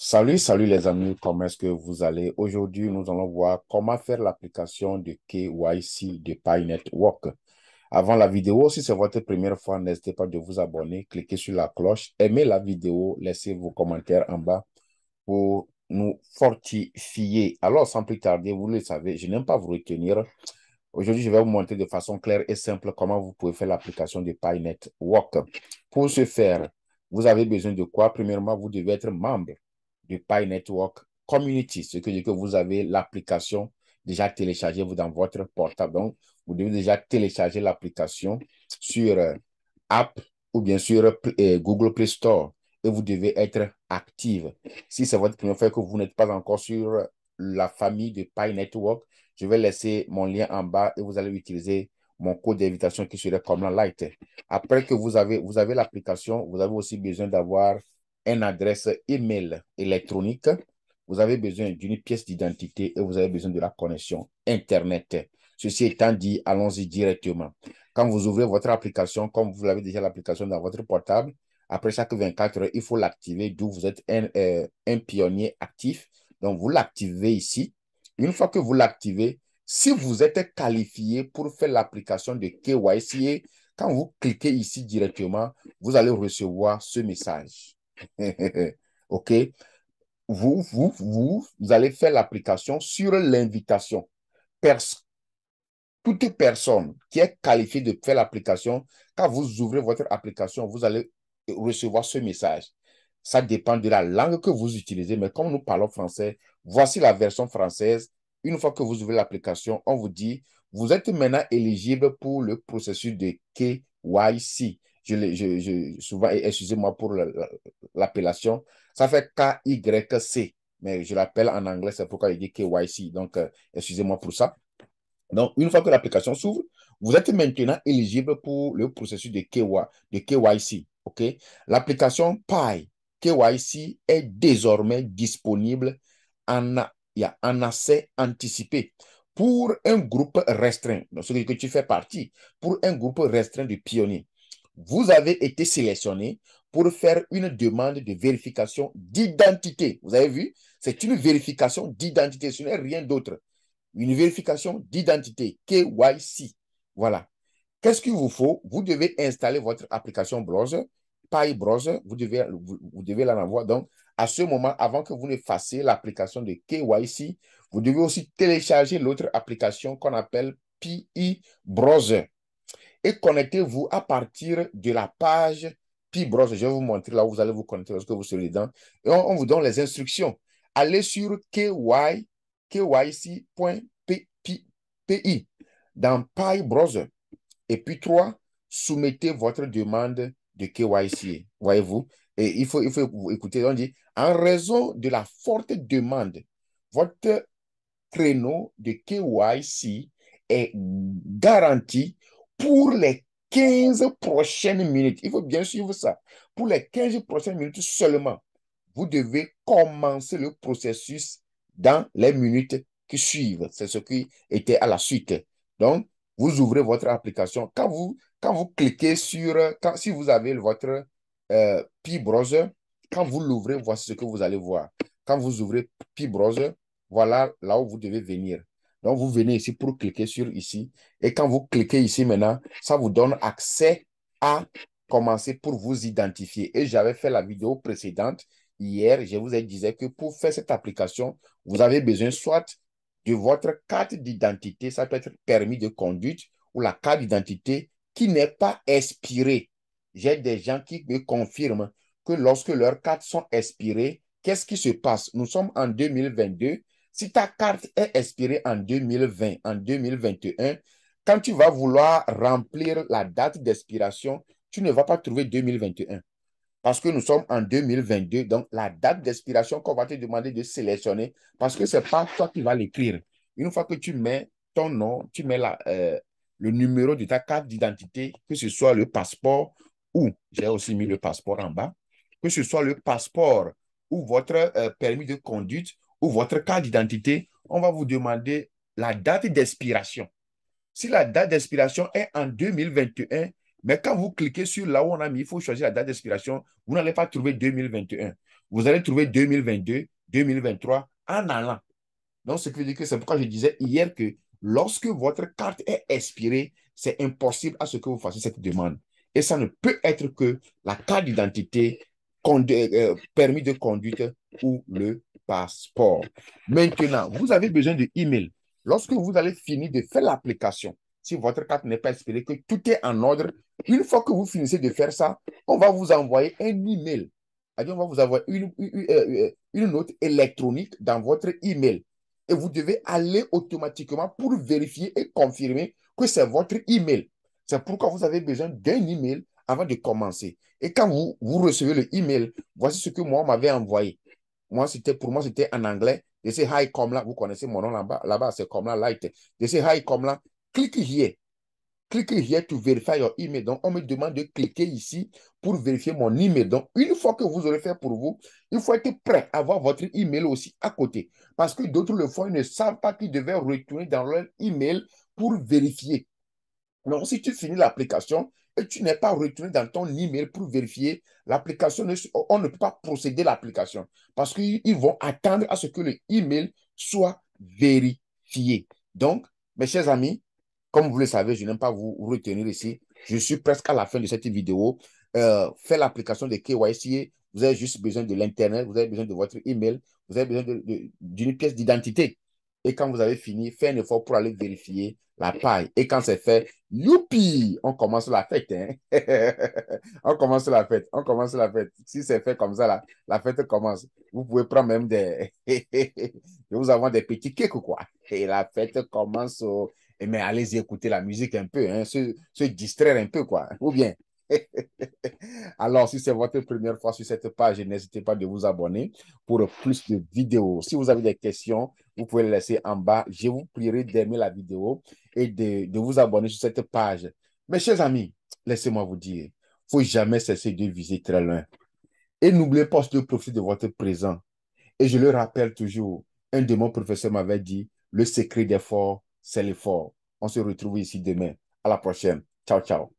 Salut les amis, comment est-ce que vous allez? Aujourd'hui, nous allons voir comment faire l'application de KYC de Pi Network. Avant la vidéo, si c'est votre première fois, n'hésitez pas de vous abonner, cliquez sur la cloche, aimez la vidéo, laissez vos commentaires en bas pour nous fortifier. Alors, sans plus tarder, vous le savez, je n'aime pas vous retenir. Aujourd'hui, je vais vous montrer de façon claire et simple comment vous pouvez faire l'application de Pi Network. Pour ce faire, vous avez besoin de quoi? Premièrement, vous devez être membre du Pi Network Community, ce qui veut dire que vous avez l'application déjà téléchargée vous, dans votre portable. Donc, vous devez déjà télécharger l'application sur App ou bien sur Google Play Store et vous devez être active. Si c'est votre première fois que vous n'êtes pas encore sur la famille de Pi Network, je vais laisser mon lien en bas et vous allez utiliser mon code d'invitation qui serait comme la light. Après que vous avez l'application, vous avez aussi besoin d'avoir une adresse email électronique. Vous avez besoin d'une pièce d'identité et vous avez besoin de la connexion Internet. Ceci étant dit, allons-y directement. Quand vous ouvrez votre application, comme vous avez déjà l'application dans votre portable, après chaque 24 heures, il faut l'activer, d'où vous êtes un pionnier actif. Donc, vous l'activez ici. Une fois que vous l'activez, si vous êtes qualifié pour faire l'application de KYC, quand vous cliquez ici directement, vous allez recevoir ce message. OK? Vous allez faire l'application sur l'invitation. Pers Toute personne qui est qualifiée de faire l'application, quand vous ouvrez votre application, vous allez recevoir ce message. Ça dépend de la langue que vous utilisez, mais comme nous parlons français, voici la version française. Une fois que vous ouvrez l'application, on vous dit, vous êtes maintenant éligible pour le processus de KYC. Souvent, excusez-moi pour l'appellation, ça fait KYC, mais je l'appelle en anglais, c'est pourquoi il dit KYC. Donc, excusez-moi pour ça. Donc, une fois que l'application s'ouvre, vous êtes maintenant éligible pour le processus de KYC. OK? L'application Pi KYC est désormais disponible en, en accès anticipé pour un groupe restreint. Donc, ce que tu fais partie, pour un groupe restreint de pionniers. Vous avez été sélectionné pour faire une demande de vérification d'identité. Vous avez vu? C'est une vérification d'identité, ce n'est rien d'autre. Une vérification d'identité, KYC. Voilà. Qu'est-ce qu'il vous faut? Vous devez installer votre application browser, Pi Browser, vous devez l'en avoir. Donc, à ce moment, avant que vous ne fassiez l'application de KYC, vous devez aussi télécharger l'autre application qu'on appelle PI Browser et connectez-vous à partir de la page Pi Browser. Je vais vous montrer là où vous allez vous connecter lorsque vous serez dedans. Et on vous donne les instructions. Allez sur kyc.pi dans Pi Browser. Et puis, 3, soumettez votre demande de KYC. Voyez-vous? Et il faut écouter. On dit, en raison de la forte demande, votre créneau de KYC est garanti pour les 15 prochaines minutes. Il faut bien suivre ça. Pour les 15 prochaines minutes seulement, vous devez commencer le processus dans les minutes qui suivent. C'est ce qui était à la suite. Donc, vous ouvrez votre application. Quand vous cliquez sur, si vous avez votre Pi Browser, quand vous l'ouvrez, voici ce que vous allez voir. Quand vous ouvrez Pi Browser, voilà là où vous devez venir. Donc, vous venez ici pour cliquer sur ici. Et quand vous cliquez ici maintenant, ça vous donne accès à commencer pour vous identifier. Et j'avais fait la vidéo précédente hier. Je vous ai dit que pour faire cette application, vous avez besoin soit de votre carte d'identité, ça peut être permis de conduite, ou la carte d'identité qui n'est pas expirée. J'ai des gens qui me confirment que lorsque leurs cartes sont expirées, qu'est-ce qui se passe? Nous sommes en 2022. Si ta carte est expirée en 2020, en 2021, quand tu vas vouloir remplir la date d'expiration, tu ne vas pas trouver 2021. Parce que nous sommes en 2022, donc la date d'expiration qu'on va te demander de sélectionner, parce que ce n'est pas toi qui vas l'écrire. Une fois que tu mets ton nom, tu mets le numéro de ta carte d'identité, que ce soit le passeport ou, j'ai aussi mis le passeport en bas, que ce soit le passeport ou votre permis de conduite ou votre carte d'identité, on va vous demander la date d'expiration. Si la date d'expiration est en 2021, mais quand vous cliquez sur là où on a mis, il faut choisir la date d'expiration, vous n'allez pas trouver 2021. vous allez trouver 2022, 2023 en allant. Donc, ce qui veut dire que c'est pourquoi je disais hier que lorsque votre carte est expirée, c'est impossible à ce que vous fassiez cette demande. Et ça ne peut être que la carte d'identité, permis de conduite ou le passeport. Maintenant, vous avez besoin de email. Lorsque vous allez finir de faire l'application, si votre carte n'est pas expirée, que tout est en ordre, une fois que vous finissez de faire ça, on va vous envoyer un email. C'est-à-dire, on va vous envoyer une note électronique dans votre email et vous devez aller automatiquement pour vérifier et confirmer que c'est votre email. C'est pourquoi vous avez besoin d'un email avant de commencer. Et quand vous recevez le email, voici ce que moi m'avait envoyé. Pour moi, c'était en anglais. Je sais Hi Komla, vous connaissez mon nom là-bas, c'est Komla Light. Je sais Hi Komla, clique here. Clique here to verify your email. Donc, on me demande de cliquer ici pour vérifier mon email. Donc, une fois que vous aurez fait pour vous, il faut être prêt à avoir votre email aussi à côté. Parce que d'autres le font, ils ne savent pas qu'ils devaient retourner dans leur email pour vérifier. Donc, si tu finis l'application et tu n'es pas retourné dans ton email pour vérifier, l'application, on ne peut pas procéder à l'application parce qu'ils vont attendre à ce que le email soit vérifié. Donc, mes chers amis, comme vous le savez, je n'aime pas vous retenir ici. Je suis presque à la fin de cette vidéo. Faites l'application de KYC. Vous avez juste besoin de l'Internet, vous avez besoin de votre email, vous avez besoin d'une pièce d'identité. Et quand vous avez fini, faites un effort pour aller vérifier la paille. Et quand c'est fait, youpi, on commence la fête. Hein? On commence la fête. On commence la fête. Si c'est fait comme ça, la fête commence. Vous pouvez prendre même des... Nous avons des petits cakes, quoi. Et la fête commence au... Mais allez-y écouter la musique un peu, hein, se distraire un peu, quoi. Ou bien. Alors, si c'est votre première fois sur cette page, n'hésitez pas de vous abonner pour plus de vidéos. Si vous avez des questions, vous pouvez les laisser en bas. Je vous prierai d'aimer la vidéo et de vous abonner sur cette page. Mes chers amis, laissez-moi vous dire, il ne faut jamais cesser de viser très loin. Et n'oubliez pas de profiter de votre présent. Et je le rappelle toujours, un de mon professeur m'avait dit, le secret d'effort, c'est l'effort. On se retrouve ici demain. À la prochaine. Ciao, ciao.